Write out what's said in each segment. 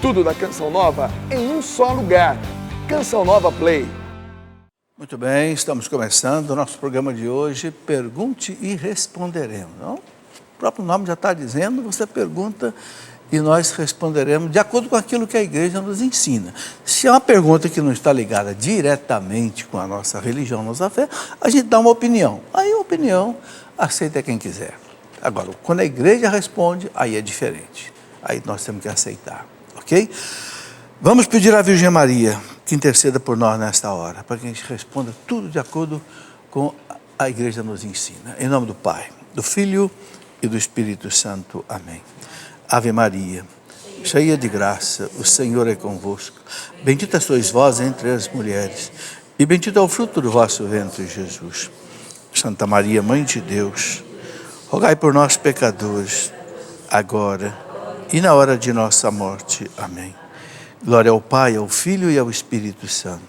Tudo da Canção Nova em um só lugar. Canção Nova Play. Muito bem, estamos começando o nosso programa de hoje, Pergunte e Responderemos. Não? O próprio nome já está dizendo, você pergunta e nós responderemos de acordo com aquilo que a igreja nos ensina. Se é uma pergunta que não está ligada diretamente com a nossa religião, nossa fé, a gente dá uma opinião. Aí a opinião aceita quem quiser. Agora, quando a igreja responde, aí é diferente. Aí nós temos que aceitar, ok? Vamos pedir à Virgem Maria que interceda por nós nesta hora, para que a gente responda tudo de acordo com a igreja nos ensina. Em nome do Pai, do Filho e do Espírito Santo. Amém. Ave Maria, cheia de graça, o Senhor é convosco. Bendita sois vós entre as mulheres, e bendito é o fruto do vosso ventre, Jesus. Santa Maria, Mãe de Deus, rogai por nós, pecadores, agora e na hora de nossa morte. Amém. Glória ao Pai, ao Filho e ao Espírito Santo.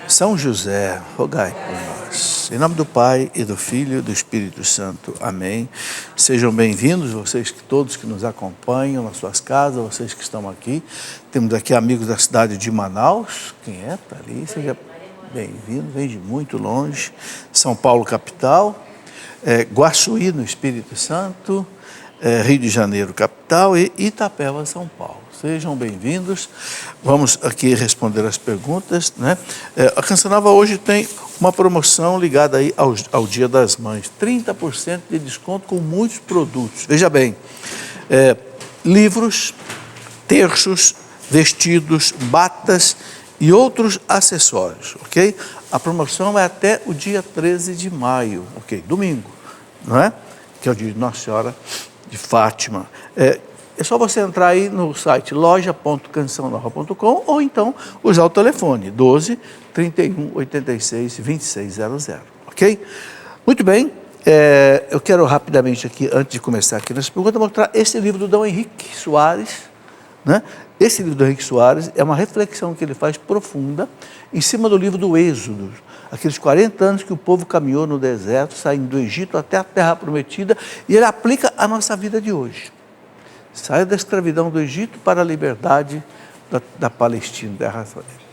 São José, rogai por nós. Em nome do Pai e do Filho e do Espírito Santo. Amém. Sejam bem-vindos, vocês todos que nos acompanham nas suas casas, vocês que estão aqui. Temos aqui amigos da cidade de Manaus. Quem é? Está ali. Seja bem-vindo. Vem de muito longe. São Paulo, capital. Guaçuí, no Espírito Santo. Rio de Janeiro, capital, e Itapeva, São Paulo. Sejam bem-vindos. Vamos aqui responder as perguntas, né? A Canção Nova hoje tem uma promoção ligada aí ao Dia das Mães. 30% de desconto com muitos produtos. Veja bem, livros, terços, vestidos, batas e outros acessórios, ok? A promoção é até o dia 13 de maio, ok? Domingo, não é? Que é o dia de Nossa Senhora de Fátima. É só você entrar aí no site loja.cançãonova.com ou então usar o telefone 12 31 86 2600, ok? Muito bem, eu quero rapidamente aqui, antes de começar aqui nessa pergunta, mostrar esse livro do Dom Henrique Soares, né? Esse livro do Henrique Soares é uma reflexão que ele faz profunda em cima do livro do Êxodo, aqueles 40 anos que o povo caminhou no deserto, saindo do Egito até a Terra Prometida, e ele aplica a nossa vida de hoje. Sai da escravidão do Egito para a liberdade da Palestina.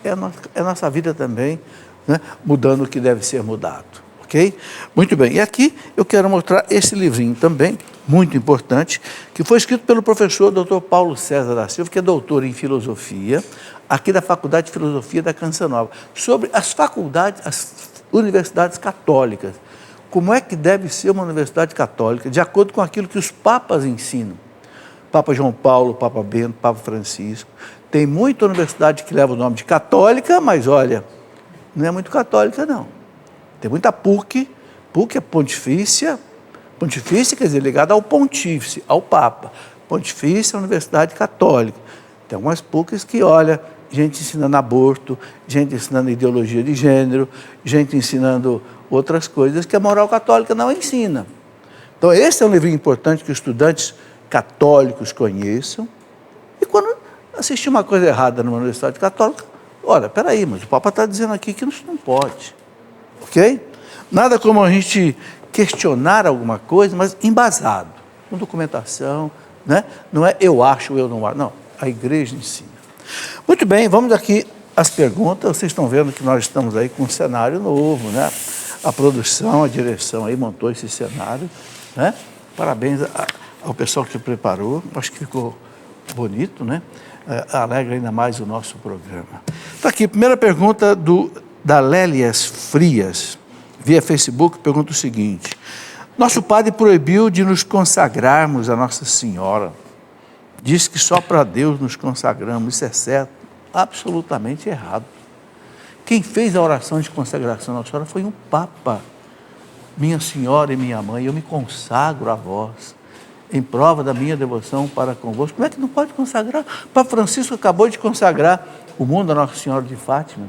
É a nossa vida também, né? Mudando o que deve ser mudado, ok? Muito bem, e aqui eu quero mostrar esse livrinho também, muito importante, que foi escrito pelo professor Dr. Paulo César da Silva, que é doutor em filosofia, aqui da Faculdade de Filosofia da Canção Nova, sobre as faculdades, as universidades católicas. Como é que deve ser uma universidade católica, de acordo com aquilo que os papas ensinam. Papa João Paulo, Papa Bento, Papa Francisco. Tem muita universidade que leva o nome de católica, mas olha, não é muito católica não. Tem muita PUC, PUC é pontifícia quer dizer, ligada ao pontífice, ao Papa. Pontifícia é a universidade católica. Tem algumas PUCs que, olha, gente ensinando aborto, gente ensinando ideologia de gênero, gente ensinando outras coisas que a moral católica não ensina. Então, esse é um livro importante que os estudantes católicos conheçam. E quando assistir uma coisa errada numa universidade católica, olha, peraí, mas o Papa está dizendo aqui que isso não pode. Ok? Nada como a gente questionar alguma coisa, mas embasado, com documentação, né? Não é eu acho, eu não acho. Não, a igreja ensina. Muito bem, vamos aqui às perguntas. Vocês estão vendo que nós estamos aí com um cenário novo, né? A produção, a direção aí montou esse cenário, né? Parabéns ao pessoal que preparou, acho que ficou bonito, né? Alegra ainda mais o nosso programa. Está aqui, primeira pergunta da Lélias Frias, via Facebook, pergunta o seguinte: nosso padre proibiu de nos consagrarmos a Nossa Senhora. Diz que só para Deus nos consagramos. Isso é certo? Absolutamente errado. Quem fez a oração de consagração à Nossa Senhora foi um Papa. Minha Senhora e minha Mãe, eu me consagro a vós, em prova da minha devoção para convosco. Como é que não pode consagrar? O Papa Francisco acabou de consagrar o mundo a Nossa Senhora de Fátima.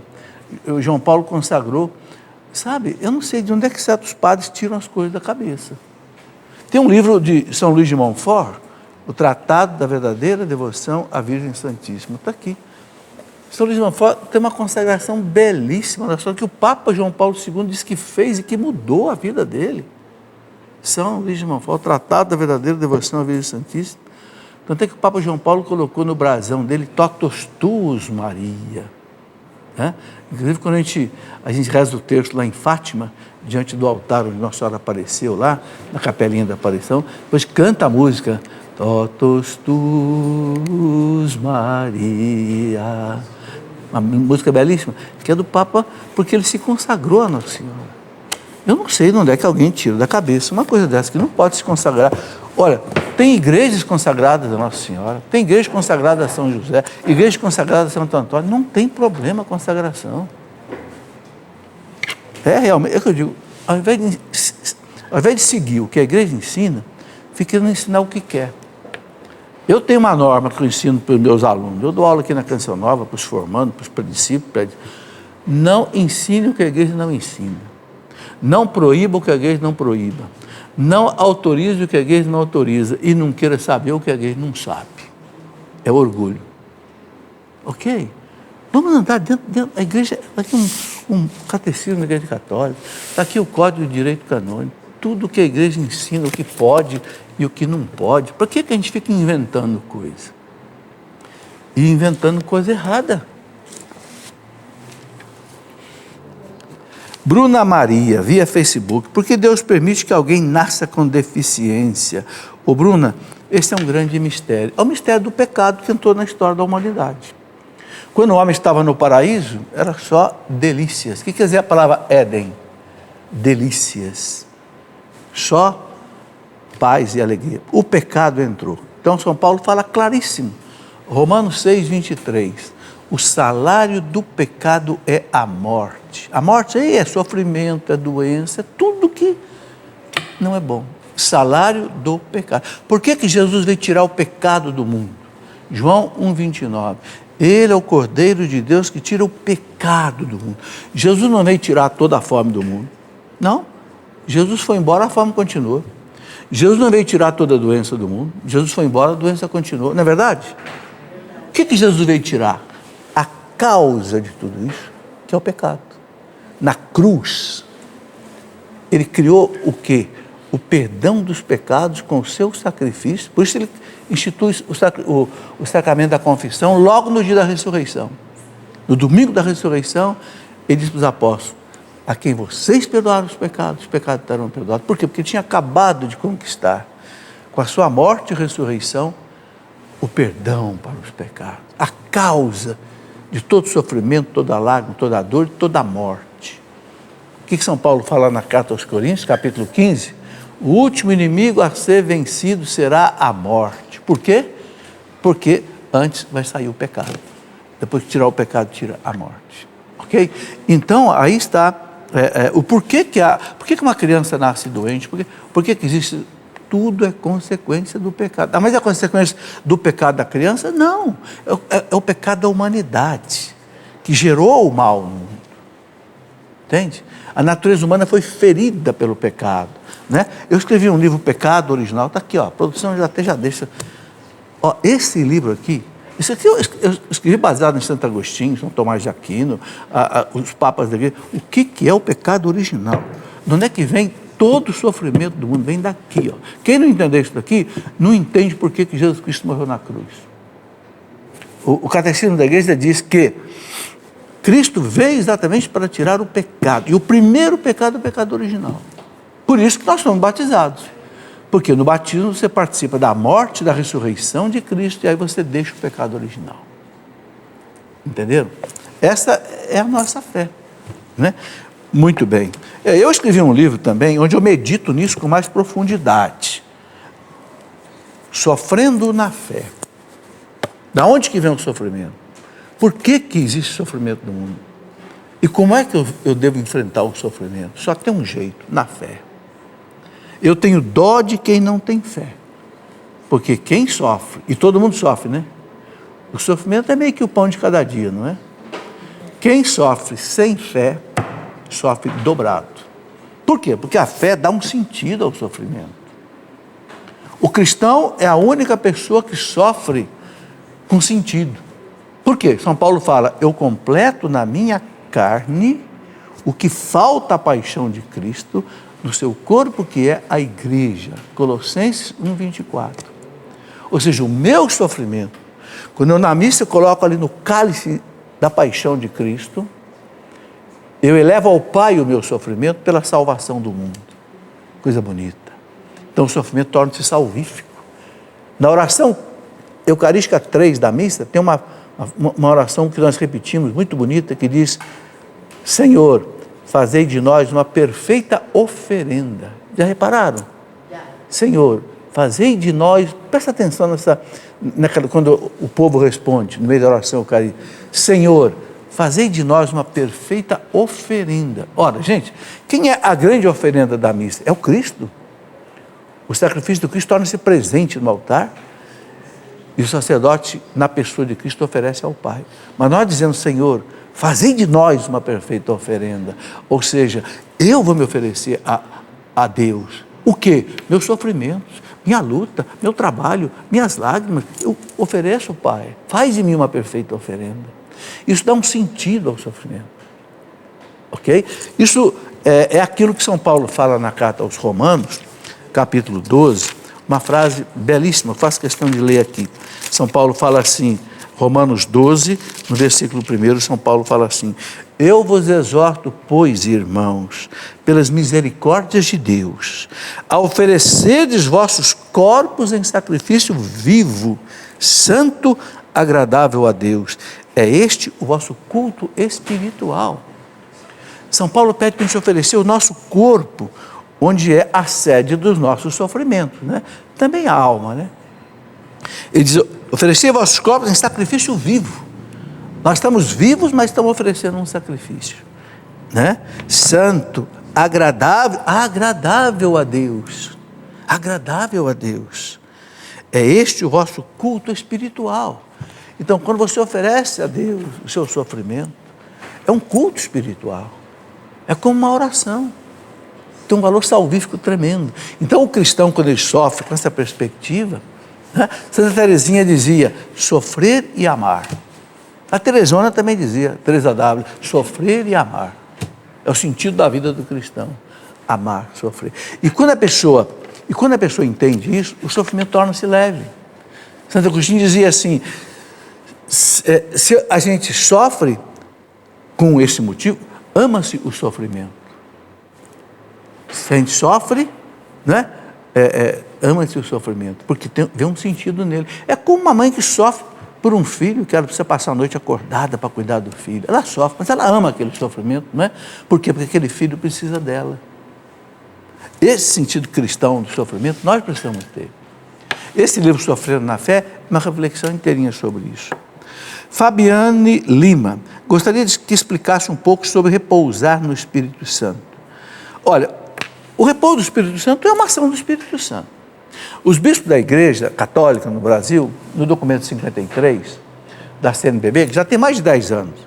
O João Paulo consagrou. Sabe, eu não sei de onde é que certos padres tiram as coisas da cabeça. Tem um livro de São Luís de Montfort, o Tratado da Verdadeira Devoção à Virgem Santíssima. Está aqui. São Luís de Montfort tem uma consagração belíssima, só que o Papa João Paulo II disse que fez e que mudou a vida dele. São Luís de Montfort, o Tratado da Verdadeira Devoção à Virgem Santíssima. Tanto é que o Papa João Paulo colocou no brasão dele Totus Tuus Maria. Né? Inclusive, quando a gente reza o texto lá em Fátima, diante do altar onde Nossa Senhora apareceu lá, na capelinha da aparição, depois canta a música Totus Tuus Maria. Uma música belíssima, que é do Papa, porque ele se consagrou a Nossa Senhora. Eu não sei de onde é que alguém tira da cabeça uma coisa dessa, que não pode se consagrar. Olha, tem igrejas consagradas a Nossa Senhora, tem igreja consagrada a São José, igreja consagrada a Santo Antônio, não tem problema a consagração. É realmente, é o que eu digo, ao invés de seguir o que a igreja ensina, fica querendo ensinar o que quer. Eu tenho uma norma que eu ensino para os meus alunos, eu dou aula aqui na Canção Nova, para os formandos, para os princípios, não ensine o que a igreja não ensina, não proíba o que a igreja não proíba, não autorize o que a igreja não autoriza e não queira saber o que a igreja não sabe. É orgulho. Ok? Vamos andar dentro da igreja, está aqui um catecismo da igreja católica, está aqui o Código de Direito Canônico, tudo que a igreja ensina, o que pode e o que não pode. Para que a gente fica inventando coisa? E inventando coisa errada. Bruna Maria, via Facebook, por que Deus permite que alguém nasça com deficiência? Ô Bruna, esse é um grande mistério. É o mistério do pecado que entrou na história da humanidade. Quando o homem estava no paraíso, era só delícias. O que quer dizer a palavra Éden? Delícias. Só paz e alegria. O pecado entrou. Então São Paulo fala claríssimo. Romanos 6, 23. O salário do pecado é a morte. A morte aí é sofrimento, é doença, é tudo que não é bom. Salário do pecado. Por que Jesus veio tirar o pecado do mundo? João 1, 29. Ele é o Cordeiro de Deus que tira o pecado do mundo. Jesus não veio tirar toda a fome do mundo. Não. Jesus foi embora, a fome continuou. Jesus não veio tirar toda a doença do mundo. Jesus foi embora, a doença continuou. Não é verdade? O que Jesus veio tirar? A causa de tudo isso, que é o pecado. Na cruz, ele criou o quê? O perdão dos pecados com o seu sacrifício. Por isso ele institui o sacramento da confissão logo no dia da ressurreição. No domingo da ressurreição, ele diz para os apóstolos: a quem vocês perdoaram os pecados estarão perdoados. Por quê? Porque ele tinha acabado de conquistar, com a sua morte e ressurreição, o perdão para os pecados. A causa de todo sofrimento, toda lágrima, toda dor, toda morte. O que São Paulo fala na carta aos Coríntios, capítulo 15? O último inimigo a ser vencido será a morte. Por quê? Porque antes vai sair o pecado. Depois que tirar o pecado, tira a morte. Ok? Então, aí está o porquê que uma criança nasce doente, por que existe. Tudo é consequência do pecado. Ah, mas é consequência do pecado da criança? Não. É o pecado da humanidade, que gerou o mal no mundo. Entende? A natureza humana foi ferida pelo pecado. Né? Eu escrevi um livro, Pecado Original, está aqui, ó, a produção já deixa. Ó, esse livro aqui, isso aqui eu escrevi baseado em Santo Agostinho, São Tomás de Aquino, os papas da igreja. O que é o pecado original? De onde é que vem todo o sofrimento do mundo? Vem daqui. Ó. Quem não entender isso daqui, não entende por que Jesus Cristo morreu na cruz. O catecismo da igreja diz que Cristo veio exatamente para tirar o pecado. E o primeiro pecado é o pecado original. Por isso que nós somos batizados. Porque no batismo você participa da morte, da ressurreição de Cristo, e aí você deixa o pecado original. Entenderam? Essa é a nossa fé. Né? Muito bem. Eu escrevi um livro também, onde eu medito nisso com mais profundidade. Sofrendo na fé. Da onde que vem o sofrimento? Por que existe sofrimento no mundo? E como é que eu devo enfrentar o sofrimento? Só tem um jeito, na fé. Eu tenho dó de quem não tem fé. Porque quem sofre, e todo mundo sofre, né? O sofrimento é meio que o pão de cada dia, não é? Quem sofre sem fé, sofre dobrado. Por quê? Porque a fé dá um sentido ao sofrimento. O cristão é a única pessoa que sofre com sentido. Por quê? São Paulo fala: eu completo na minha carne o que falta à paixão de Cristo no seu corpo, que é a igreja. Colossenses 1, 24. Ou seja, o meu sofrimento, quando eu na missa coloco ali no cálice da paixão de Cristo, eu elevo ao Pai o meu sofrimento pela salvação do mundo. Coisa bonita. Então o sofrimento torna-se salvífico. Na oração Eucarística 3 da missa, tem uma oração que nós repetimos, muito bonita, que diz: Senhor, fazei de nós uma perfeita oferenda. Já repararam? Senhor, fazei de nós, presta atenção quando o povo responde, no meio da oração eucarística: Senhor, fazei de nós uma perfeita oferenda. Ora, gente, quem é a grande oferenda da missa? É o Cristo. O sacrifício do Cristo torna-se presente no altar, e o sacerdote, na pessoa de Cristo, oferece ao Pai. Mas nós dizemos: Senhor, fazei de nós uma perfeita oferenda. Ou seja, eu vou me oferecer a Deus. O quê? Meus sofrimentos, minha luta, meu trabalho, minhas lágrimas. Eu ofereço ao Pai. Faz de mim uma perfeita oferenda. Isso dá um sentido ao sofrimento. Ok? Isso é aquilo que São Paulo fala na carta aos Romanos, capítulo 12, uma frase belíssima, eu faço questão de ler aqui. São Paulo fala assim, Romanos 12, no versículo 1, São Paulo fala assim: eu vos exorto, pois, irmãos, pelas misericórdias de Deus, a oferecerdes vossos corpos em sacrifício vivo, santo, agradável a Deus. É este o vosso culto espiritual. São Paulo pede para a gente oferecer o nosso corpo, onde é a sede dos nossos sofrimentos, né? Também a alma, né? Ele diz: oferecer vossos corpos em sacrifício vivo. Nós estamos vivos, mas estamos oferecendo um sacrifício, né? Santo, agradável a Deus. Agradável a Deus. É este o vosso culto espiritual. Então, quando você oferece a Deus o seu sofrimento, é um culto espiritual. É como uma oração. Tem um valor salvífico tremendo. Então, o cristão, quando ele sofre com essa perspectiva, né, Santa Teresinha dizia: sofrer e amar. A Teresona também dizia, Teresa d'Ávila, sofrer e amar. É o sentido da vida do cristão. Amar, sofrer. E quando a pessoa entende isso, o sofrimento torna-se leve. Santo Agostinho dizia assim: se a gente sofre com esse motivo, ama-se o sofrimento. Se a gente sofre, né, ama-se o sofrimento, porque vê um sentido nele. É como uma mãe que sofre por um filho, que ela precisa passar a noite acordada para cuidar do filho. Ela sofre, mas ela ama aquele sofrimento, não é? Por quê? Porque aquele filho precisa dela. Esse sentido cristão do sofrimento nós precisamos ter. Esse livro, Sofrendo na Fé, é uma reflexão inteirinha sobre isso. Fabiane Lima, gostaria que explicasse um pouco sobre repousar no Espírito Santo. Olha, o repouso do Espírito Santo é uma ação do Espírito Santo. Os bispos da Igreja Católica no Brasil, no documento 53 da CNBB, que já tem mais de 10 anos,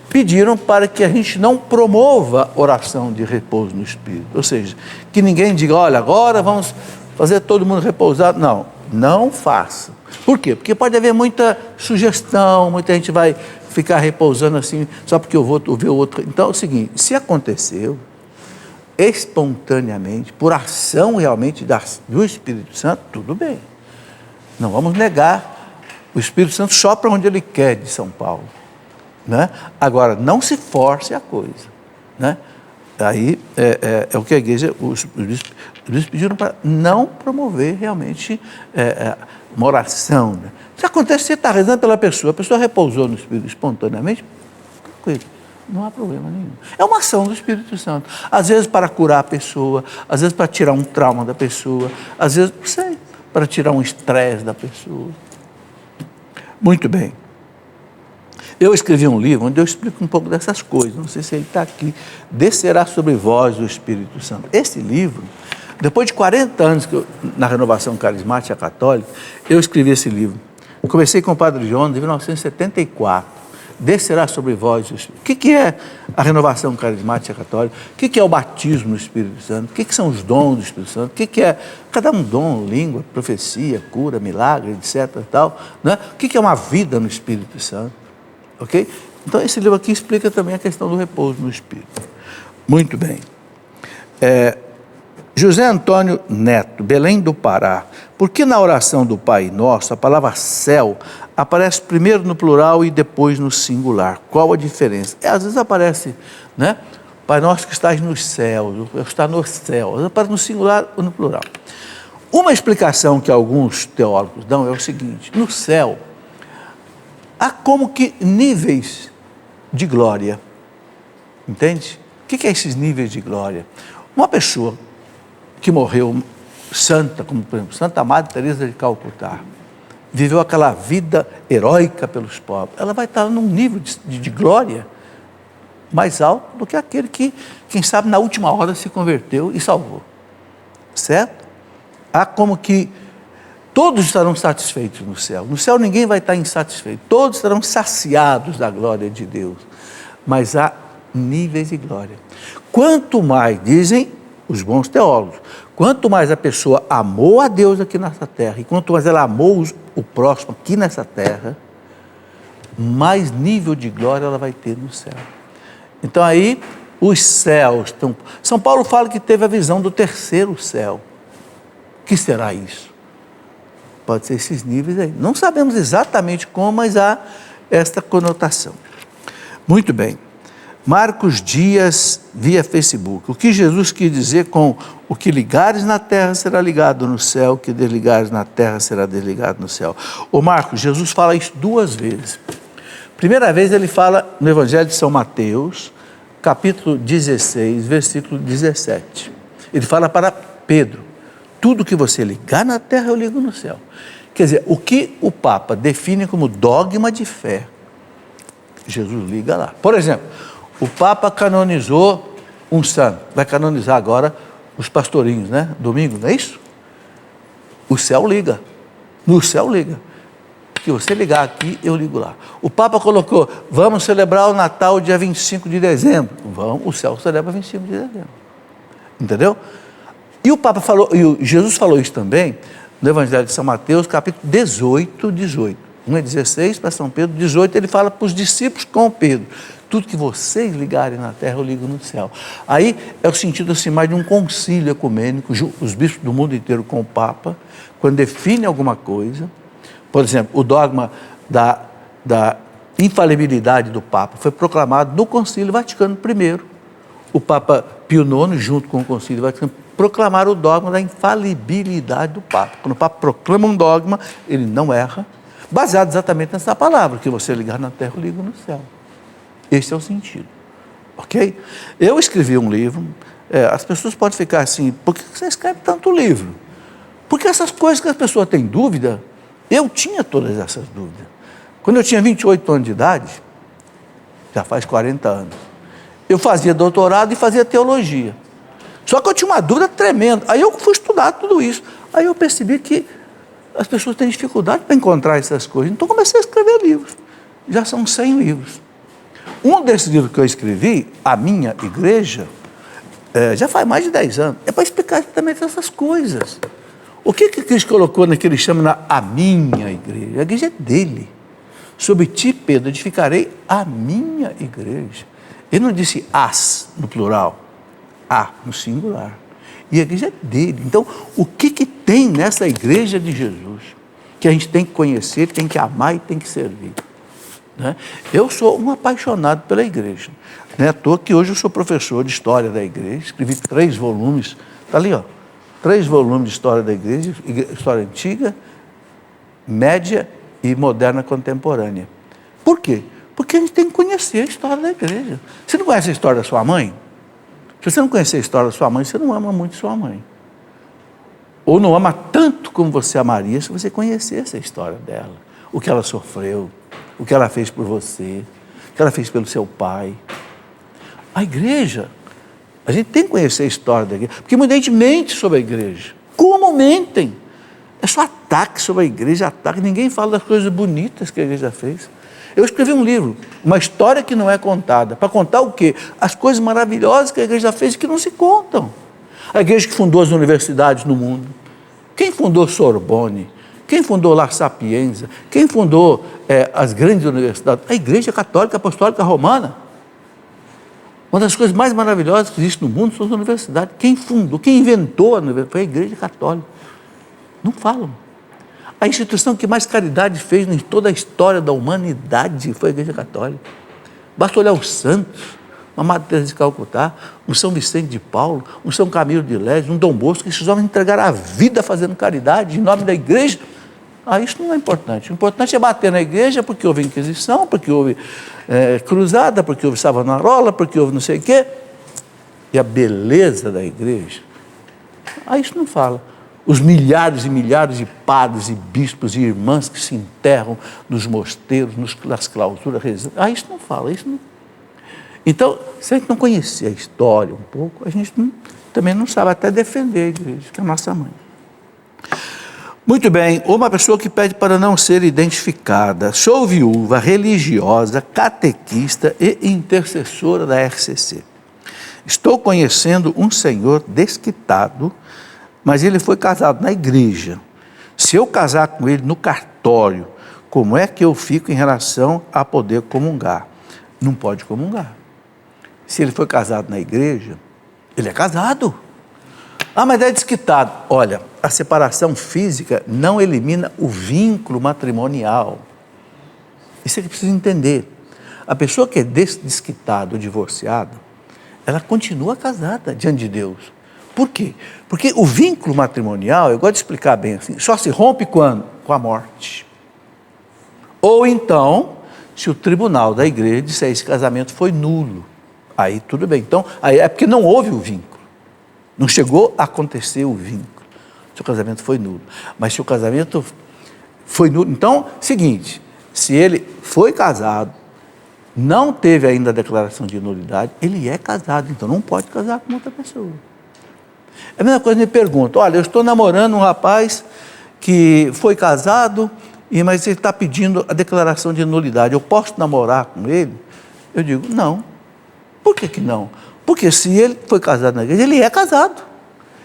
pediram para que a gente não promova oração de repouso no Espírito. Ou seja, que ninguém diga: olha, agora vamos fazer todo mundo repousar. Não, não faça. Por quê? Porque pode haver muita sugestão, muita gente vai ficar repousando assim, só porque eu vou ouvir o outro. Então é o seguinte: se aconteceu espontaneamente, por ação realmente do Espírito Santo, tudo bem. Não vamos negar. O Espírito Santo sopra onde ele quer, de São Paulo, né? Agora, não se force a coisa, né? Aí é o que a igreja, os bispos pediram para não promover realmente uma oração, né? Se acontece, você está rezando pela pessoa, a pessoa repousou no Espírito espontaneamente, tranquilo. Não há problema nenhum. É uma ação do Espírito Santo. Às vezes para curar a pessoa, às vezes para tirar um trauma da pessoa, às vezes, não sei, para tirar um estresse da pessoa. Muito bem. Eu escrevi um livro onde eu explico um pouco dessas coisas. Não sei se ele está aqui. Descerá sobre vós o Espírito Santo. Esse livro, depois de 40 anos na renovação carismática católica, eu escrevi esse livro. Eu comecei com o Padre João em 1974. Descerá sobre vós o Espírito. O que é a renovação carismática católica? O que é o batismo no Espírito Santo? O que são os dons do Espírito Santo? O que é cada um dom, língua, profecia, cura, milagre, etc. Tal, né? O que é uma vida no Espírito Santo? Ok? Então esse livro aqui explica também a questão do repouso no Espírito. Muito bem. José Antônio Neto, Belém do Pará. Por que na oração do Pai Nosso a palavra céu aparece primeiro no plural e depois no singular? Qual a diferença? Às vezes aparece, né? Pai Nosso que estás nos céus, está no céu. Às vezes aparece no singular ou no plural. Uma explicação que alguns teólogos dão é o seguinte: no céu há como que níveis de glória. Entende? O que é esses níveis de glória? Uma pessoa que morreu santa, como por exemplo Santa Madre Teresa de Calcutá, viveu aquela vida heróica pelos pobres, ela vai estar num nível de glória mais alto do que aquele que, quem sabe, na última hora se converteu e salvou. Certo? Há como que todos estarão satisfeitos no céu. No céu ninguém vai estar insatisfeito. Todos estarão saciados da glória de Deus. Mas há níveis de glória. Quanto mais, dizem os bons teólogos, quanto mais a pessoa amou a Deus aqui nessa terra, e quanto mais ela amou o próximo aqui nessa terra, mais nível de glória ela vai ter no céu. Então aí, os céus estão... São Paulo fala que teve a visão do terceiro céu. O que será isso? Pode ser esses níveis aí. Não sabemos exatamente como, mas há esta conotação. Muito bem. Marcos Dias, via Facebook. O que Jesus quis dizer com o que ligares na terra será ligado no céu, o que desligares na terra será desligado no céu. Ô Marcos, Jesus fala isso duas vezes. Primeira vez ele fala no Evangelho de São Mateus, capítulo 16, versículo 17. Ele fala para Pedro: tudo que você ligar na terra eu ligo no céu. Quer dizer, o que o Papa define como dogma de fé, Jesus liga lá. Por exemplo, o Papa canonizou um santo, vai canonizar agora os pastorinhos, né? Domingo, não é isso? O céu liga, no céu liga. Se você ligar aqui, eu ligo lá. O Papa colocou: vamos celebrar o Natal dia 25 de dezembro. Vamos, o céu celebra 25 de dezembro. Entendeu? E o Papa falou, e Jesus falou isso também no Evangelho de São Mateus, capítulo 18. Um é 16 para São Pedro, 18 ele fala para os discípulos com Pedro: tudo que vocês ligarem na terra, eu ligo no céu. Aí é o sentido assim, mais de um concílio ecumênico, os bispos do mundo inteiro com o Papa, quando define alguma coisa. Por exemplo, o dogma da infalibilidade do Papa foi proclamado no Concílio Vaticano I. O Papa Pio IX, junto com o Concílio Vaticano, proclamaram o dogma da infalibilidade do Papa. Quando o Papa proclama um dogma, ele não erra, baseado exatamente nessa palavra: que você ligar na terra, eu ligo no céu. Esse é o sentido. Ok? Eu escrevi um livro, as pessoas podem ficar assim: por que você escreve tanto livro? Porque essas coisas que as pessoas têm dúvida, eu tinha todas essas dúvidas. Quando eu tinha 28 anos de idade, já faz 40 anos, eu fazia doutorado e fazia teologia. Só que eu tinha uma dúvida tremenda. Aí eu fui estudar tudo isso. Aí eu percebi que as pessoas têm dificuldade para encontrar essas coisas. Então comecei a escrever livros. Já são 100 livros. Um desses livros que eu escrevi, A Minha Igreja, já faz mais de 10 anos, é para explicar exatamente essas coisas. O que Cristo colocou naquele chama a minha igreja? A igreja é dele. Sobre ti, Pedro, edificarei a minha igreja. Ele não disse as no plural, a no singular. E a igreja é dele. Então, o que tem nessa igreja de Jesus que a gente tem que conhecer, tem que amar e tem que servir? Né? Eu sou um apaixonado pela igreja. Não é à toa que hoje eu sou professor de história da igreja, escrevi 3 volumes, está ali, ó. 3 volumes de história da igreja, história antiga, média e moderna contemporânea. Por quê? Porque a gente tem que conhecer a história da igreja. Você não conhece a história da sua mãe? Se você não conhecer a história da sua mãe, você não ama muito sua mãe. Ou não ama tanto como você amaria se você conhecesse a história dela. O que ela sofreu, o que ela fez por você, o que ela fez pelo seu pai. A igreja... A gente tem que conhecer a história da igreja, porque muita gente mente sobre a igreja. Como mentem? É só ataque sobre a igreja, ataque. Ninguém fala das coisas bonitas que a igreja fez. Eu escrevi um livro, uma história que não é contada. Para contar o quê? As coisas maravilhosas que a igreja fez e que não se contam. A igreja que fundou as universidades no mundo. Quem fundou Sorbonne? Quem fundou La Sapienza? Quem fundou as grandes universidades? A Igreja Católica Apostólica Romana. Uma das coisas mais maravilhosas que existe no mundo são as universidades. Quem fundou, quem inventou a universidade foi a Igreja Católica. Não falam. A instituição que mais caridade fez em toda a história da humanidade foi a Igreja Católica. Basta olhar os santos, uma Madre Teresa de Calcutá, um São Vicente de Paulo, um São Camilo de Lés, um Dom Bosco, que esses homens entregaram a vida fazendo caridade em nome da Igreja. Isso não é importante. O importante é bater na igreja porque houve Inquisição, porque houve cruzada, porque houve Savonarola, porque houve não sei o quê. E a beleza da igreja, isso não fala. Os milhares e milhares de padres e bispos e irmãs que se enterram nos mosteiros, nas clausuras, isso não fala. Isso não... Então, se a gente não conhecer a história um pouco, a gente também não sabe até defender a igreja, que é a nossa mãe. Muito bem, uma pessoa que pede para não ser identificada. Sou viúva, religiosa, catequista e intercessora da RCC. Estou conhecendo um senhor desquitado, mas ele foi casado na igreja. Se eu casar com ele no cartório, como é que eu fico em relação a poder comungar? Não pode comungar. Se ele foi casado na igreja, ele é casado. Mas é desquitado. Olha, a separação física não elimina o vínculo matrimonial. Isso é que precisa entender. A pessoa que é desquitada ou divorciada, ela continua casada diante de Deus. Por quê? Porque o vínculo matrimonial, eu gosto de explicar bem assim, só se rompe quando? Com a morte. Ou então, se o tribunal da igreja disser que esse casamento foi nulo. Aí tudo bem. Então, aí é porque não houve o vínculo. Não chegou a acontecer o vínculo. Se o casamento foi nulo. Mas se o casamento foi nulo... Então, seguinte, se ele foi casado, não teve ainda a declaração de nulidade, ele é casado, então não pode casar com outra pessoa. É a mesma coisa, me pergunta, olha, eu estou namorando um rapaz que foi casado, mas ele está pedindo a declaração de nulidade, eu posso namorar com ele? Eu digo, não. Por que não? Porque se ele foi casado na igreja, ele é casado.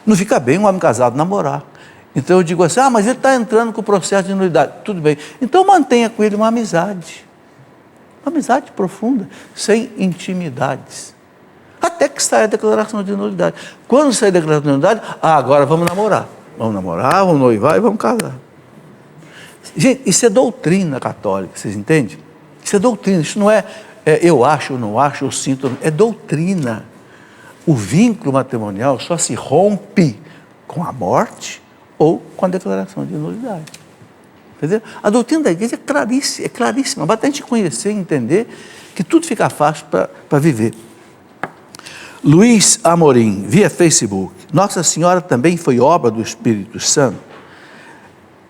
Não fica bem um homem casado namorar. Então eu digo assim, mas ele está entrando com o processo de nulidade. Tudo bem. Então mantenha com ele uma amizade. Uma amizade profunda, sem intimidades. Até que saia a declaração de nulidade. Quando sair a declaração de nulidade, agora vamos namorar. Vamos namorar, vamos noivar e vamos casar. Gente, isso é doutrina católica, vocês entendem? Isso é doutrina, isso não é eu acho, eu não acho, eu sinto, é doutrina. O vínculo matrimonial só se rompe com a morte ou com a declaração de nulidade. Entendeu? A doutrina da igreja é claríssima. Basta a gente conhecer e entender que tudo fica fácil para viver. Luiz Amorim, via Facebook. Nossa Senhora também foi obra do Espírito Santo.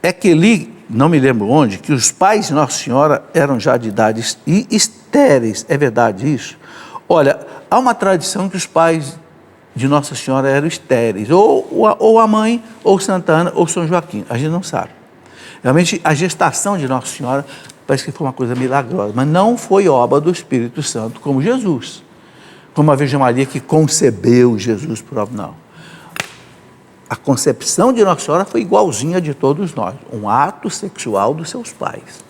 É que li, não me lembro onde, que os pais de Nossa Senhora eram já de idade estéreis. É verdade isso? Olha, há uma tradição que os pais de Nossa Senhora eram estéreis. Ou a mãe, ou Santa Ana, ou São Joaquim. A gente não sabe. Realmente, a gestação de Nossa Senhora parece que foi uma coisa milagrosa, mas não foi obra do Espírito Santo como Jesus. Como a Virgem Maria que concebeu Jesus por obra, não. A concepção de Nossa Senhora foi igualzinha de todos nós, um ato sexual dos seus pais,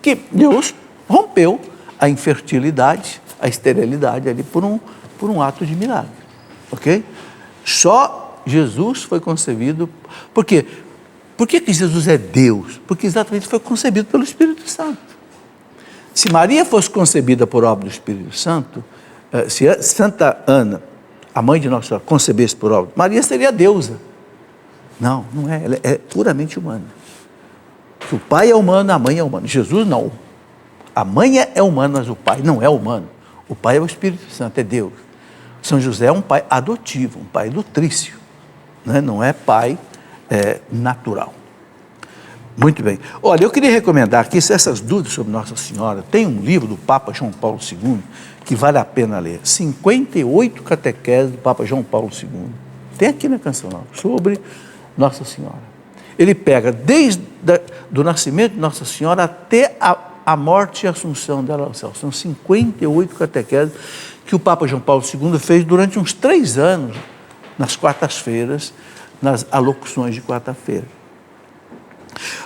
que Deus rompeu a infertilidade, a esterilidade ali por um ato de milagre, ok? Só Jesus foi concebido, por quê? Por que Jesus é Deus? Porque exatamente foi concebido pelo Espírito Santo. Se Maria fosse concebida por obra do Espírito Santo, se Santa Ana, a mãe de Nossa Senhora, concebesse por obra, Maria seria deusa. Não, não é, ela é puramente humana. O pai é humano, a mãe é humana. Jesus não. A mãe é humana, mas o pai não é humano. O pai é o Espírito Santo, é Deus. São José é um pai adotivo, um pai nutrício, né? Não é pai natural. Muito bem. Olha, eu queria recomendar aqui, se essas dúvidas sobre Nossa Senhora, tem um livro do Papa João Paulo II que vale a pena ler. 58 catequeses do Papa João Paulo II. Tem aqui na Canção Nova, sobre Nossa Senhora. Ele pega desde do nascimento de Nossa Senhora até a morte e a assunção dela ao céu. São 58 catequeses que o Papa João Paulo II fez durante uns 3 anos, nas quartas-feiras, nas alocuções de quarta-feira.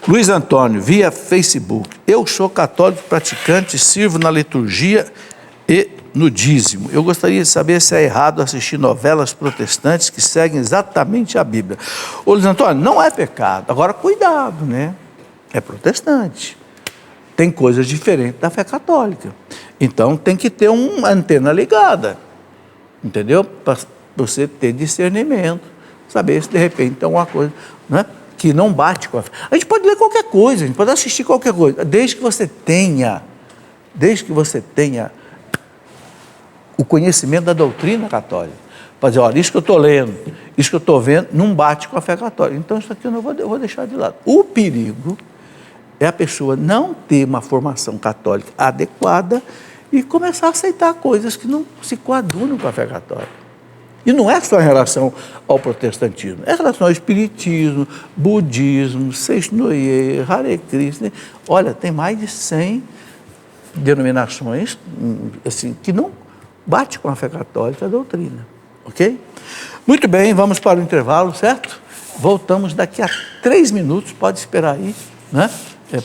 Luiz Antônio, via Facebook. Eu sou católico praticante, sirvo na liturgia e no dízimo. Eu gostaria de saber se é errado assistir novelas protestantes que seguem exatamente a Bíblia. Ô Luiz Antônio, não é pecado. Agora, cuidado, né? É protestante. Tem coisas diferentes da fé católica. Então, tem que ter uma antena ligada, entendeu? Para você ter discernimento, saber se de repente tem alguma coisa, né, que não bate com a fé. A gente pode ler qualquer coisa, a gente pode assistir qualquer coisa, desde que você tenha o conhecimento da doutrina católica. Para dizer, olha, isso que eu estou lendo, isso que eu estou vendo, não bate com a fé católica. Então, isso aqui eu vou deixar de lado. O perigo é a pessoa não ter uma formação católica adequada e começar a aceitar coisas que não se coadunam com a fé católica. E não é só em relação ao protestantismo, é em relação ao espiritismo, budismo, Seixnoye, Hare Krishna. Olha, tem mais de 100 denominações assim, que não bate com a fé católica a doutrina, ok? Muito bem, vamos para o intervalo, certo? Voltamos daqui a 3 minutos, pode esperar aí, né?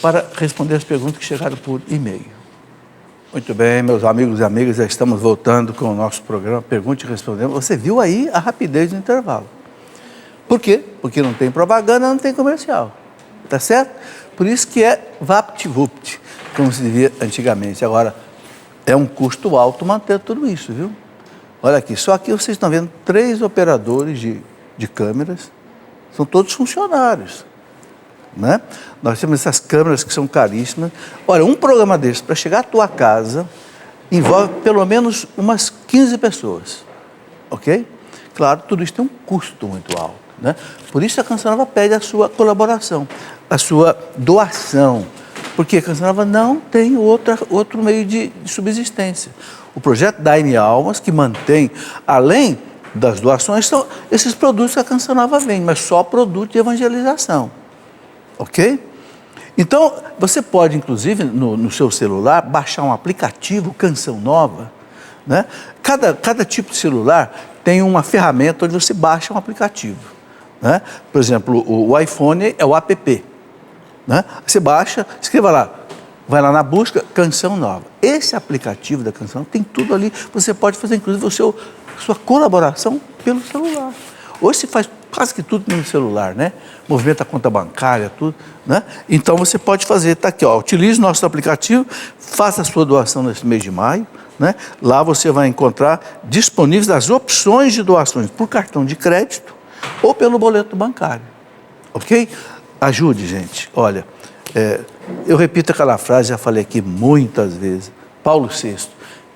Para responder as perguntas que chegaram por e-mail. Muito bem, meus amigos e amigas, já estamos voltando com o nosso programa Pergunte e Respondemos. Você viu aí a rapidez do intervalo. Por quê? Porque não tem propaganda, não tem comercial. Tá certo? Por isso que é vapt-vupt, como se dizia antigamente. Agora, é um custo alto manter tudo isso, viu? Olha aqui, só aqui vocês estão vendo 3 operadores de câmeras, são todos funcionários. Né? Nós temos essas câmeras que são caríssimas. Olha, um programa desse, para chegar à tua casa, envolve pelo menos umas 15 pessoas, ok? Claro, tudo isso tem um custo muito alto, né? Por isso a Canção Nova pede a sua colaboração, a sua doação, porque a Canção Nova não tem outro meio de subsistência. O projeto Dai-me Almas, que mantém, além das doações, são esses produtos que a Canção Nova vende, mas só produto de evangelização. Ok? Então, você pode, inclusive, no seu celular, baixar um aplicativo, Canção Nova, né? Cada tipo de celular tem uma ferramenta onde você baixa um aplicativo, né? Por exemplo, o iPhone é o app, né? Você baixa, escreva lá, vai lá na busca, Canção Nova. Esse aplicativo da Canção Nova tem tudo ali, você pode fazer, inclusive, sua colaboração pelo celular. Hoje se faz quase que tudo no celular, né? Movimenta a conta bancária, tudo, né? Então você pode fazer, está aqui, ó, utilize o nosso aplicativo, faça a sua doação nesse mês de maio, né? Lá você vai encontrar disponíveis as opções de doações por cartão de crédito ou pelo boleto bancário, ok? Ajude, gente. Olha, eu repito aquela frase, já falei aqui muitas vezes, Paulo VI,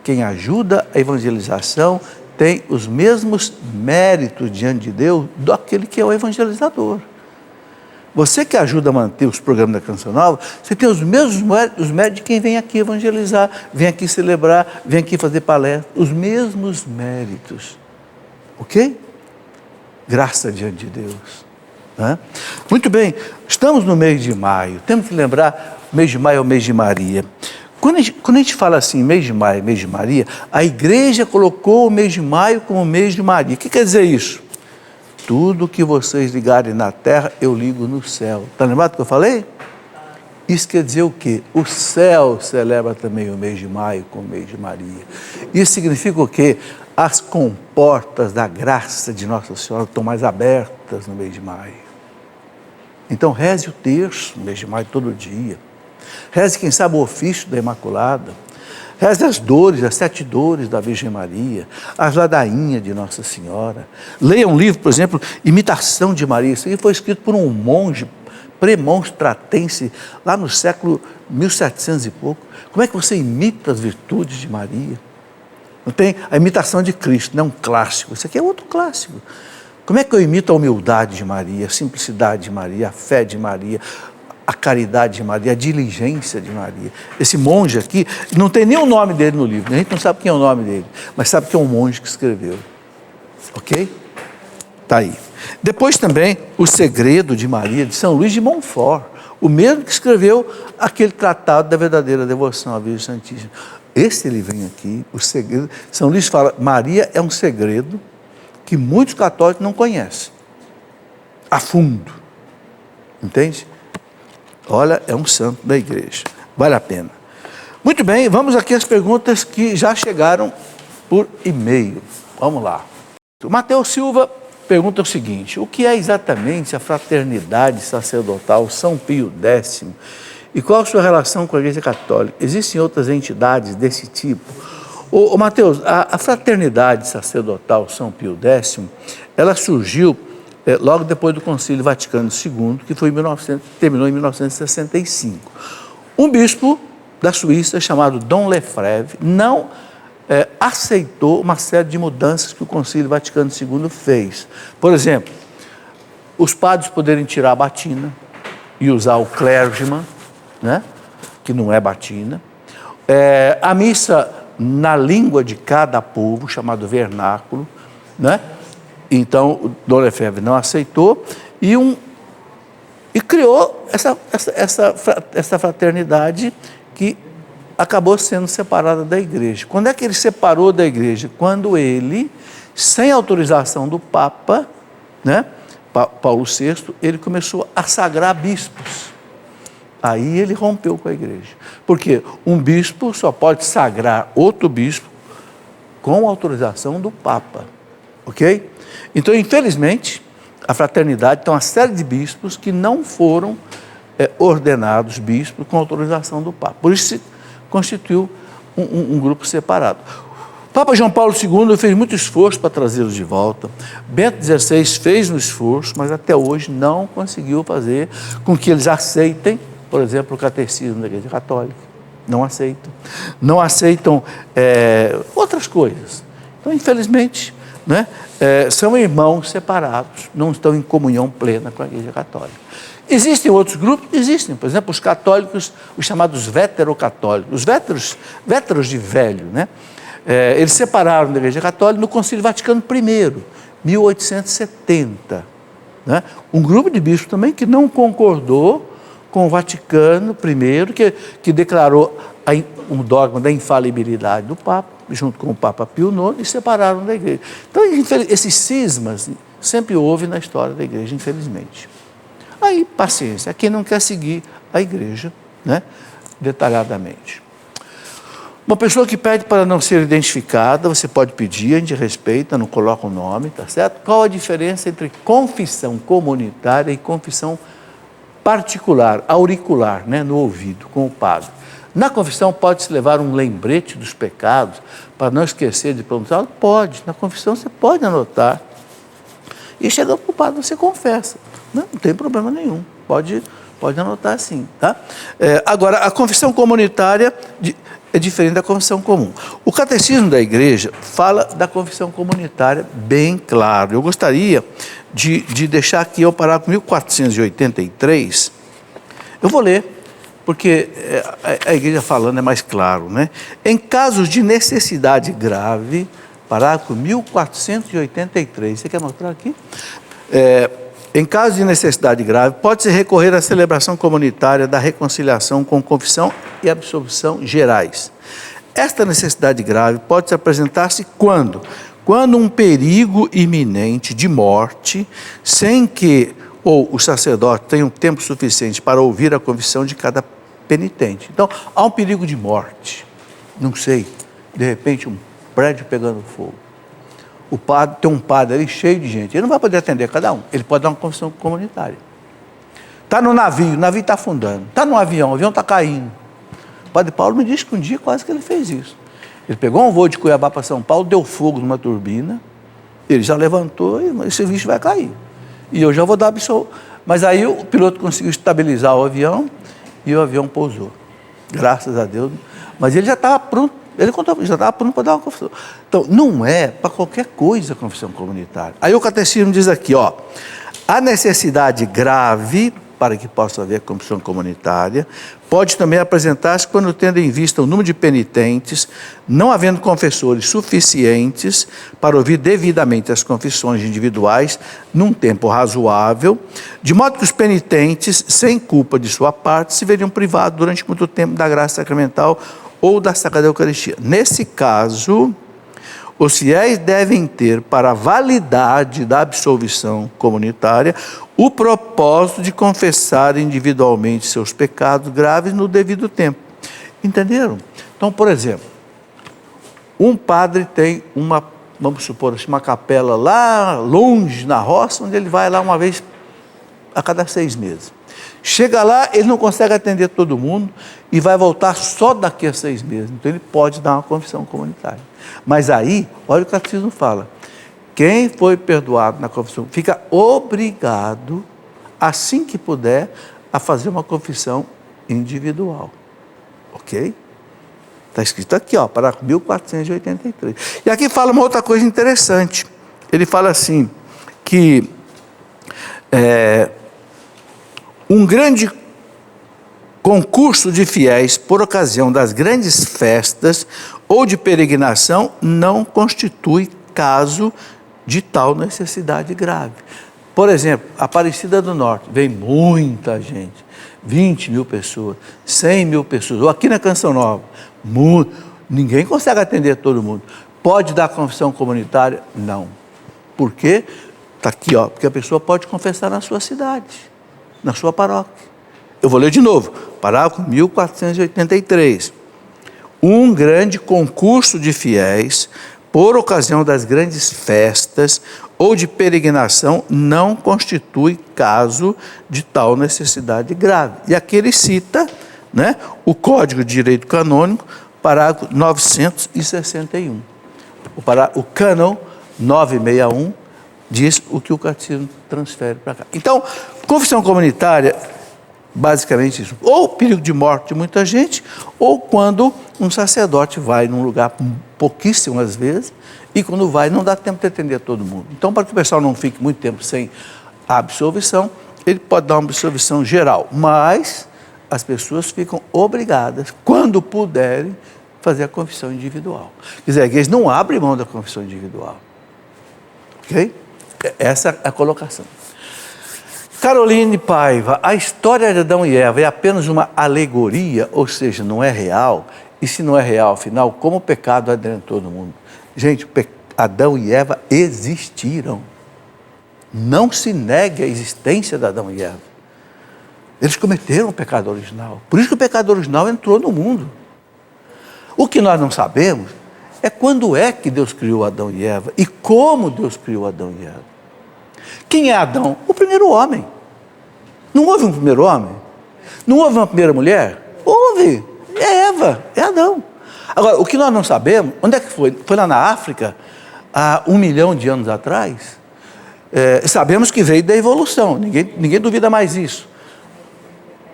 quem ajuda a evangelização tem os mesmos méritos diante de Deus daquele que é o evangelizador. Você que ajuda a manter os programas da Canção Nova, você tem os mesmos méritos de quem vem aqui evangelizar, vem aqui celebrar, vem aqui fazer palestra, os mesmos méritos, ok? Graça diante de Deus, né? Muito bem, estamos no mês de maio, temos que lembrar, o mês de maio é o mês de Maria. Quando a gente fala assim, mês de maio, mês de Maria, a igreja colocou o mês de maio como mês de Maria. O que quer dizer isso? Tudo que vocês ligarem na terra, eu ligo no céu. Está lembrado do que eu falei? Isso quer dizer o quê? O céu celebra também o mês de maio como mês de Maria. Isso significa o quê? As comportas da graça de Nossa Senhora estão mais abertas no mês de maio. Então reze o terço no mês de maio todo dia. Reze, quem sabe, o ofício da Imaculada. Reze as dores, as 7 dores da Virgem Maria, as ladainhas de Nossa Senhora. Leia um livro, por exemplo, Imitação de Maria. Isso aí foi escrito por um monge premonstratense, lá no século 1700 e pouco. Como é que você imita as virtudes de Maria? Não tem a imitação de Cristo, não é um clássico. Isso aqui é outro clássico. Como é que eu imito a humildade de Maria, a simplicidade de Maria, a fé de Maria, a caridade de Maria, a diligência de Maria? Esse monge aqui, não tem nem o nome dele no livro, a gente não sabe quem é o nome dele, mas sabe que é um monge que escreveu, ok? Está aí. Depois também, O Segredo de Maria, de São Luís de Montfort, o mesmo que escreveu aquele tratado da verdadeira devoção à Virgem Santíssima. Esse livrinho aqui, O Segredo, São Luís fala, Maria é um segredo que muitos católicos não conhecem, a fundo, entende? Olha, é um santo da igreja, vale a pena. Muito bem, vamos aqui às perguntas que já chegaram por e-mail. Vamos lá. O Matheus Silva pergunta o seguinte: o que é exatamente a Fraternidade Sacerdotal São Pio X e qual a sua relação com a Igreja Católica? Existem outras entidades desse tipo? Matheus, a Fraternidade Sacerdotal São Pio X, ela surgiu logo depois do Concílio Vaticano II, que foi terminou em 1965. Um bispo da Suíça, chamado Dom Lefebvre, não aceitou uma série de mudanças que o Concílio Vaticano II fez. Por exemplo, os padres poderem tirar a batina e usar o clergyman, né, que não é batina. A missa na língua de cada povo, chamado vernáculo, né? Então, o Dom Lefebvre não aceitou e criou essa fraternidade que acabou sendo separada da igreja. Quando é que ele separou da igreja? Quando ele, sem autorização do Papa, né, Paulo VI, ele começou a sagrar bispos. Aí ele rompeu com a igreja. Porque um bispo só pode sagrar outro bispo com autorização do Papa. Ok? Então, infelizmente, a fraternidade tem uma série de bispos que não foram ordenados bispos com autorização do Papa. Por isso se constituiu um grupo separado. O Papa João Paulo II fez muito esforço para trazê-los de volta. Bento XVI fez um esforço, mas até hoje não conseguiu fazer com que eles aceitem, por exemplo, o catecismo da Igreja Católica. Não aceitam. Não aceitam outras coisas. Então, infelizmente, né, são irmãos separados, não estão em comunhão plena com a Igreja Católica. Existem outros grupos? Existem. Por exemplo, os católicos, os chamados veterocatólicos, os véteros de velho, né? Eles separaram da Igreja Católica no Concílio Vaticano I, 1870. Né? Um grupo de bispos também que não concordou com o Vaticano I, que declarou um dogma da infalibilidade do Papa, junto com o Papa Pio IX, e separaram da Igreja. Então, esses cismas sempre houve na história da Igreja, infelizmente. Aí, paciência, quem não quer seguir a Igreja, né, detalhadamente. Uma pessoa que pede para não ser identificada, você pode pedir, a gente respeita, não coloca o nome, tá certo? Qual a diferença entre confissão comunitária e confissão particular, auricular, né, no ouvido, com o padre? Na confissão pode-se levar um lembrete dos pecados para não esquecer de pronunciá-lo? Pode. Na confissão você pode anotar. E chegando para o padre, você confessa. Não tem problema nenhum. Pode anotar assim, tá? Agora, a confissão comunitária é diferente da confissão comum. O catecismo da igreja fala da confissão comunitária bem claro. Eu gostaria de deixar aqui o parágrafo 1483. Eu vou ler, porque a igreja falando é mais claro, né? Em casos de necessidade grave, parágrafo 1483, você quer mostrar aqui? Em caso de necessidade grave, pode-se recorrer à celebração comunitária da reconciliação com confissão e absolvição gerais. Esta necessidade grave pode-se apresentar-se quando um perigo iminente de morte, sem que o sacerdote tenha um tempo suficiente para ouvir a confissão de cada penitente. Então, há um perigo de morte, não sei, de repente um prédio pegando fogo. O padre, tem um padre ali cheio de gente, ele não vai poder atender cada um, ele pode dar uma confissão comunitária. Está no navio, o navio está afundando, está no avião, o avião está caindo. O padre Paulo me disse que um dia quase que ele fez isso. Ele pegou um voo de Cuiabá para São Paulo, deu fogo numa turbina, ele já levantou e esse bicho vai cair. E eu já vou dar absolvição. Mas aí o piloto conseguiu estabilizar o avião e o avião pousou. Graças a Deus. Mas ele já estava pronto. Ele contou, já estava pronto para dar uma confissão. Então, não é para qualquer coisa a confissão comunitária. Aí o catecismo diz aqui, ó, a necessidade grave para que possa haver confissão comunitária pode também apresentar-se quando tendo em vista o número de penitentes, não havendo confessores suficientes para ouvir devidamente as confissões individuais num tempo razoável, de modo que os penitentes, sem culpa de sua parte, se veriam privados durante muito tempo da graça sacramental ou da Sagrada Eucaristia. Nesse caso, os fiéis devem ter para a validade da absolvição comunitária o propósito de confessar individualmente seus pecados graves no devido tempo. Entenderam? Então, por exemplo, um padre tem uma, vamos supor assim, uma capela lá longe na roça, onde ele vai lá uma vez a cada 6 meses. Chega lá, ele não consegue atender todo mundo e vai voltar só daqui a 6 meses. Então ele pode dar uma confissão comunitária. Mas aí, olha o que o catecismo fala. Quem foi perdoado na confissão fica obrigado, assim que puder, a fazer uma confissão individual. Ok? Está escrito aqui, ó, parágrafo 1483. E aqui fala uma outra coisa interessante. Ele fala assim, que um grande concurso de fiéis por ocasião das grandes festas ou de peregrinação não constitui caso de tal necessidade grave. Por exemplo, Aparecida do Norte, vem muita gente, 20 mil pessoas, 100 mil pessoas, ou aqui na Canção Nova, ninguém consegue atender todo mundo. Pode dar confissão comunitária? Não. Por quê? Está aqui, ó, porque a pessoa pode confessar na sua cidade, na sua paróquia. Eu vou ler de novo, parágrafo 1483. Um grande concurso de fiéis, por ocasião das grandes festas ou de peregrinação, não constitui caso de tal necessidade grave. E aqui ele cita, né, o Código de Direito Canônico, parágrafo 961. O cânon 961 diz o que o catecismo transfere para cá. Então, confissão comunitária, basicamente isso. Ou perigo de morte de muita gente, ou quando um sacerdote vai num lugar pouquíssimas vezes, e quando vai não dá tempo de atender todo mundo. Então, para que o pessoal não fique muito tempo sem a absolvição, ele pode dar uma absolvição geral, mas as pessoas ficam obrigadas, quando puderem, fazer a confissão individual. Quer dizer, a igreja não abre mão da confissão individual. Ok? Essa é a colocação. Caroline Paiva, a história de Adão e Eva é apenas uma alegoria, ou seja, não é real? E se não é real, afinal, como o pecado adentrou no mundo? Gente, Adão e Eva existiram. Não se negue a existência de Adão e Eva. Eles cometeram o pecado original. Por isso que o pecado original entrou no mundo. O que nós não sabemos é quando é que Deus criou Adão e Eva e como Deus criou Adão e Eva. Quem é Adão? O primeiro homem. Não houve um primeiro homem? Não houve uma primeira mulher? Houve. É Eva, é Adão. Agora, o que nós não sabemos, onde é que foi? Foi lá na África, há 1 milhão de anos atrás. Sabemos que veio da evolução, ninguém duvida mais isso.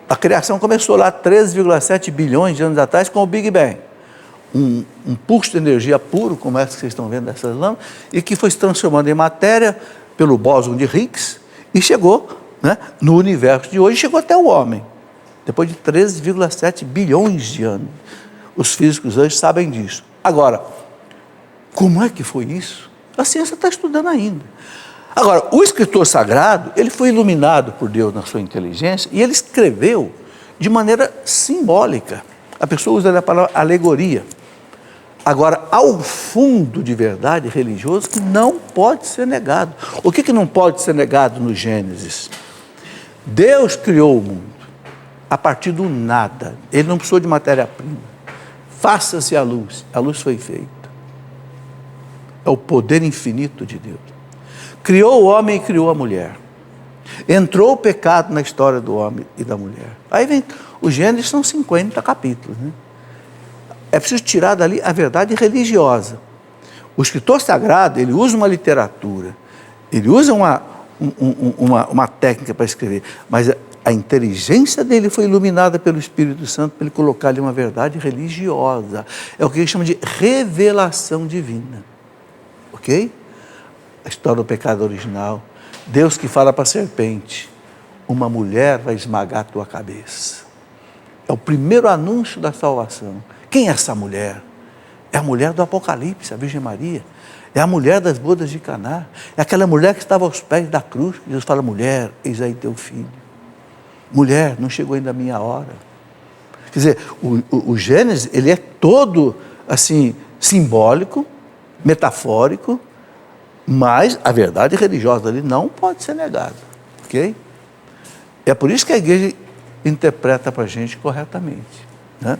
A criação começou lá 13,7 bilhões de anos atrás com o Big Bang. Um pulso de energia puro, como essa que vocês estão vendo dessas lâmpadas, e que foi se transformando em matéria pelo bóson de Higgs e chegou, né, no universo de hoje, chegou até o homem, depois de 13,7 bilhões de anos. Os físicos hoje sabem disso. Agora, como é que foi isso? A ciência está estudando ainda. Agora, o escritor sagrado, ele foi iluminado por Deus na sua inteligência e ele escreveu de maneira simbólica. A pessoa usa a palavra alegoria. Agora, há um fundo de verdade religioso que não pode ser negado. O que não pode ser negado no Gênesis? Deus criou o mundo a partir do nada. Ele não precisou de matéria-prima. Faça-se a luz foi feita. É o poder infinito de Deus. Criou o homem e criou a mulher. Entrou o pecado na história do homem e da mulher. Aí vem, o Gênesis são 50 capítulos, né? É preciso tirar dali a verdade religiosa. O escritor sagrado, ele usa uma literatura, ele usa uma técnica para escrever, mas a inteligência dele foi iluminada pelo Espírito Santo para ele colocar ali uma verdade religiosa. É o que ele chama de revelação divina. Ok? A história do pecado original. Deus que fala para a serpente, uma mulher vai esmagar a tua cabeça. É o primeiro anúncio da salvação. Quem é essa mulher? É a mulher do Apocalipse, a Virgem Maria. É a mulher das bodas de Caná. É aquela mulher que estava aos pés da cruz. Deus fala, mulher, eis aí teu filho. Mulher, não chegou ainda a minha hora. Quer dizer, o Gênesis, ele é todo, assim, simbólico, metafórico, mas a verdade religiosa ali não pode ser negada. Ok? É por isso que a igreja interpreta para a gente corretamente, né?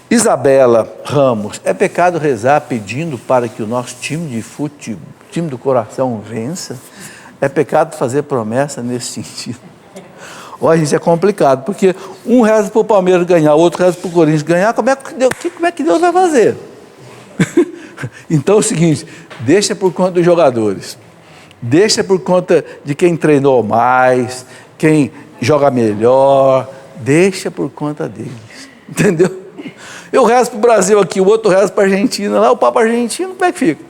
Isabela Ramos, é pecado rezar pedindo para que o nosso time de futebol, time do coração vença? É pecado fazer promessa nesse sentido? Olha, gente, é complicado, porque um reza para o Palmeiras ganhar, outro reza para o Corinthians ganhar, como é que Deus vai fazer? Então é o seguinte, deixa por conta dos jogadores, deixa por conta de quem treinou mais, quem joga melhor, deixa por conta deles, entendeu? Eu rezo para o Brasil aqui, o outro reza para a Argentina, lá o Papa argentino, como é que fica?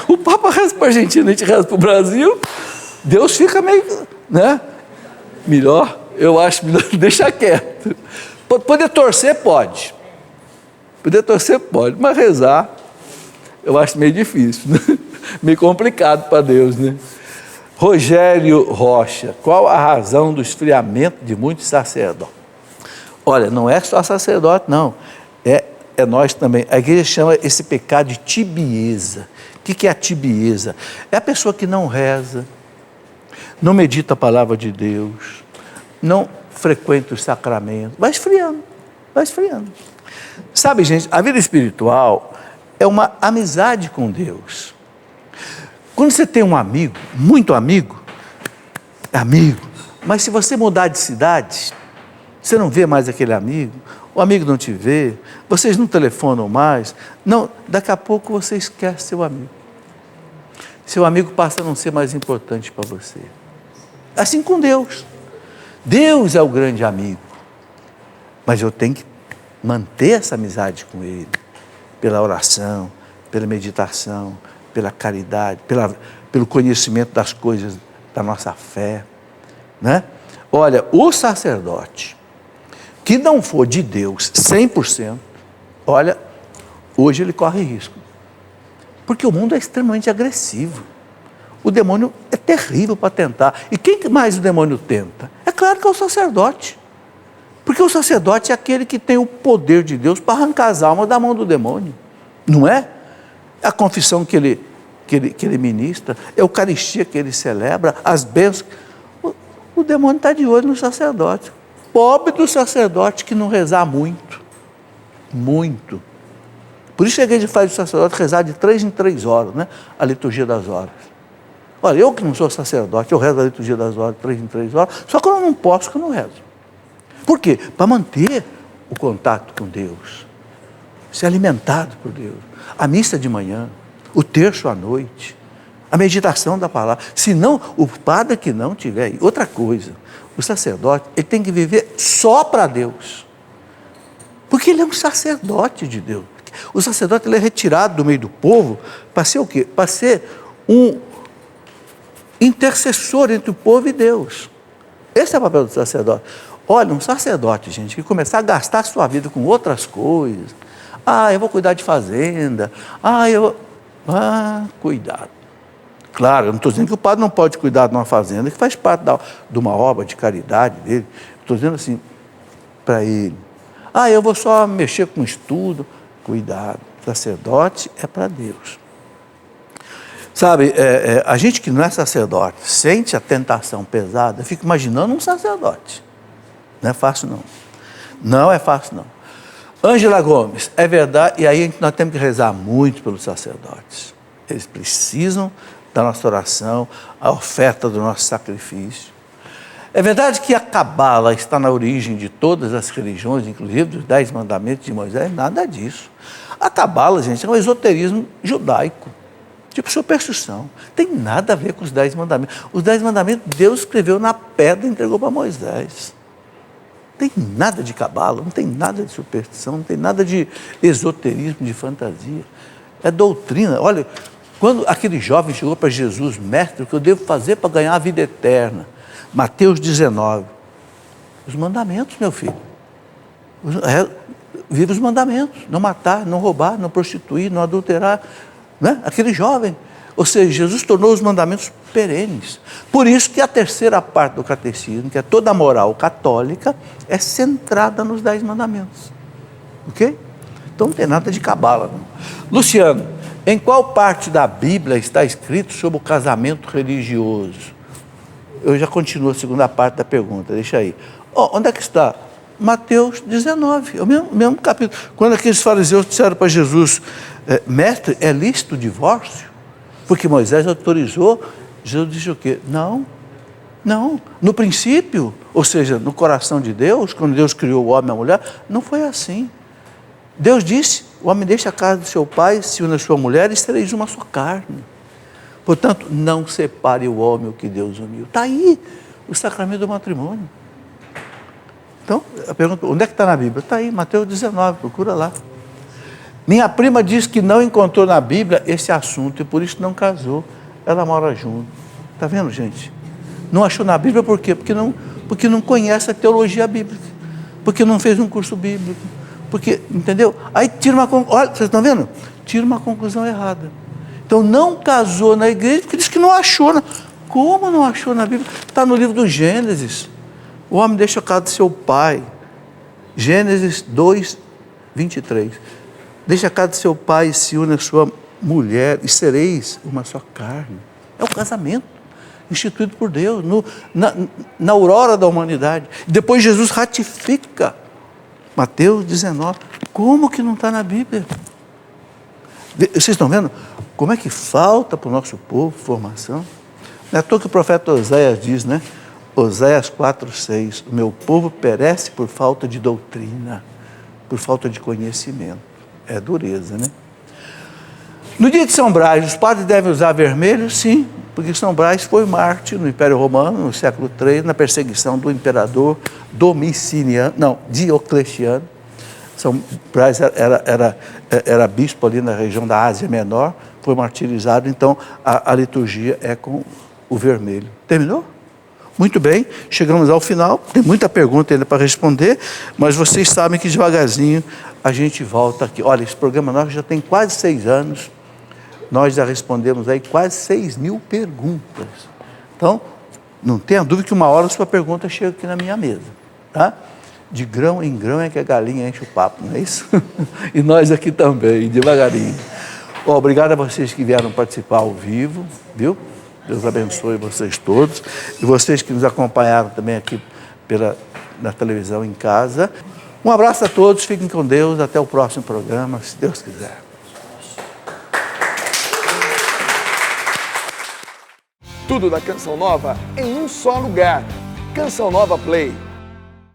O Papa reza para a Argentina, a gente reza para o Brasil, Deus fica meio, né? Melhor, eu acho melhor deixar quieto. Poder torcer, pode. Poder torcer, pode, mas rezar, eu acho meio difícil, né? Meio complicado para Deus, né? Rogério Rocha, qual a razão do esfriamento de muitos sacerdotes? Olha, não é só sacerdote, não. É nós também. A igreja chama esse pecado de tibieza. O que é a tibieza? É a pessoa que não reza, não medita a palavra de Deus, não frequenta os sacramentos, vai esfriando, vai esfriando. Sabe, gente, a vida espiritual é uma amizade com Deus. Quando você tem um amigo, muito amigo, é amigo, mas se você mudar de cidade, você não vê mais aquele amigo, o amigo não te vê, vocês não telefonam mais, não, daqui a pouco você esquece seu amigo. Seu amigo passa a não ser mais importante para você. Assim com Deus. Deus é o grande amigo, mas eu tenho que manter essa amizade com Ele, pela oração, pela meditação, pela caridade, pelo conhecimento das coisas da nossa fé, né? Olha, o sacerdote que não for de Deus 100%, olha, hoje ele corre risco, porque o mundo é extremamente agressivo. O demônio é terrível para tentar. E quem mais o demônio tenta? É claro que é o sacerdote. Porque o sacerdote é aquele que tem o poder de Deus para arrancar as almas da mão do demônio. Não é? É a confissão que ele ministra, é a Eucaristia que ele celebra, as bênçãos. O demônio está de olho no sacerdote. Pobre do sacerdote que não rezar muito. Muito. Por isso que a igreja faz o sacerdote rezar de 3 em 3 horas, né? A liturgia das horas. Olha, eu que não sou sacerdote, eu rezo a liturgia das horas, 3 em 3 horas, só que eu não posso, que eu não rezo. Por quê? Para manter o contato com Deus, ser alimentado por Deus. A missa de manhã, o terço à noite, a meditação da palavra. Senão, o padre que não tiver aí, outra coisa, o sacerdote, ele tem que viver só para Deus. Porque ele é um sacerdote de Deus. O sacerdote ele é retirado do meio do povo para ser o quê? Para ser um intercessor entre o povo e Deus. Esse é o papel do sacerdote. Olha, um sacerdote, gente, que começar a gastar a sua vida com outras coisas. Eu vou cuidar de fazenda. Cuidado. Claro, eu não estou dizendo que o padre não pode cuidar de uma fazenda, que faz parte de uma obra de caridade dele. Estou dizendo assim, para ele. Eu vou só mexer com estudo. Cuidado. Sacerdote é para Deus. Sabe, a gente que não é sacerdote, sente a tentação pesada, fica imaginando um sacerdote. Não é fácil, não. Não é fácil, não. Ângela Gomes, é verdade, e aí nós temos que rezar muito pelos sacerdotes. Eles precisam da nossa oração, a oferta do nosso sacrifício. É verdade que a Cabala está na origem de todas as religiões, inclusive dos 10 mandamentos de Moisés? Nada disso. A Cabala, gente, é um esoterismo judaico. Tipo superstição. Tem nada a ver com os 10 mandamentos. Os 10 mandamentos Deus escreveu na pedra e entregou para Moisés. Não tem nada de cabala, não tem nada de superstição, não tem nada de esoterismo, de fantasia. É doutrina. Olha, quando aquele jovem chegou para Jesus, mestre, o que eu devo fazer para ganhar a vida eterna? Mateus 19. Os mandamentos, meu filho. Viva os mandamentos. Não matar, não roubar, não prostituir, não adulterar. Né? Aquele jovem, ou seja, Jesus tornou os mandamentos perenes. Por isso que a terceira parte do catecismo, que é toda a moral católica, é centrada nos 10 mandamentos. Ok? Então não tem nada de cabala. Não. Luciano, em qual parte da Bíblia está escrito sobre o casamento religioso? Eu já continuo a segunda parte da pergunta, deixa aí. Onde é que está? Mateus 19, é o mesmo capítulo. Quando aqueles fariseus disseram para Jesus, mestre, é lícito o divórcio? Porque Moisés autorizou. Jesus disse o quê? Não. No princípio, ou seja, no coração de Deus, quando Deus criou o homem e a mulher, não foi assim. Deus disse, o homem deixa a casa do seu pai, se une à sua mulher e sereis uma só carne. Portanto, não separe o homem o que Deus uniu. Está aí o sacramento do matrimônio. Então, a pergunta, onde é que está na Bíblia? Está aí, Mateus 19, procura lá. Minha prima diz que não encontrou na Bíblia esse assunto e por isso não casou. Ela mora junto. Está vendo, gente? Não achou na Bíblia por quê? Porque não conhece a teologia bíblica. Porque não fez um curso bíblico. Porque, entendeu? Aí tira uma conclusão. Olha, vocês estão vendo? Tira uma conclusão errada. Então não casou na igreja porque diz que não achou. Como não achou na Bíblia? Está no livro do Gênesis. O homem deixa a casa do seu pai. Gênesis 2, 23. Deixa a casa do seu pai e se une à sua mulher e sereis uma só carne. É o casamento instituído por Deus na aurora da humanidade. Depois Jesus ratifica. Mateus 19. Como que não está na Bíblia? Vocês estão vendo? Como é que falta para o nosso povo formação? Não é à toa que o profeta Oséias diz, né? Oséias 4:6, o meu povo perece por falta de doutrina, por falta de conhecimento. É dureza, né? No dia de São Brás, os padres devem usar vermelho? Sim, porque São Brás foi mártir no Império Romano, no século III, na perseguição do imperador Diocleciano. São Brás era bispo ali na região da Ásia Menor, foi martirizado, então a liturgia é com o vermelho. Terminou? Muito bem, chegamos ao final, tem muita pergunta ainda para responder, mas vocês sabem que devagarzinho a gente volta aqui. Olha, esse programa nosso já tem quase 6 anos, nós já respondemos aí quase 6.000 perguntas. Então, não tenha dúvida que uma hora a sua pergunta chega aqui na minha mesa, tá? De grão em grão é que a galinha enche o papo, não é isso? E nós aqui também, devagarinho. Obrigado a vocês que vieram participar ao vivo, viu? Deus abençoe vocês todos. E vocês que nos acompanharam também aqui na televisão em casa. Um abraço a todos, fiquem com Deus, até o próximo programa, se Deus quiser. Tudo da Canção Nova em um só lugar. Canção Nova Play.